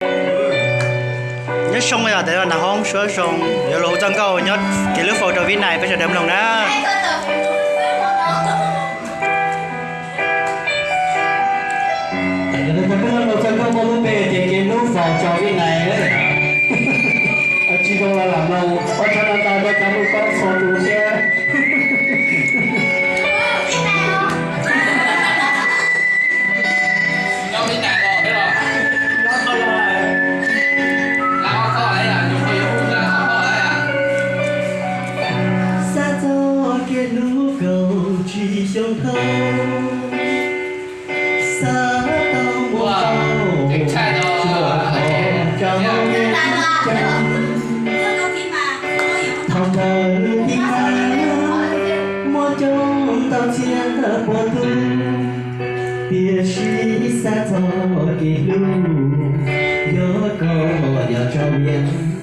nhất xong bây giờ để là không sửa xong giờ lộ chân câu nhất thì lúc phô cho viên này phải chờ đếm lòng đó lộ chân câu muốn về thì cái lúc phô cho viên này đấy chỉ có là làm lâu có cho nên ta có cảm ơn con phô đủ xe胸口，撒到我口，这口照眼睛，倘若平安，莫中刀剑的国度，别是撒走的路，有狗要照眼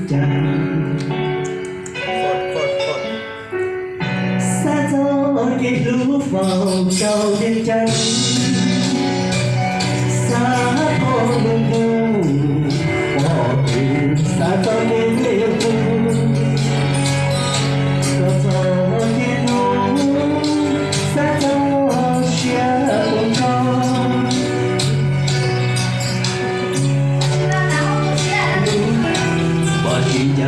睛。给路风照眼睛，洒脱路途，我只洒脱的烈度，走走的路，洒走雪风中，我需要。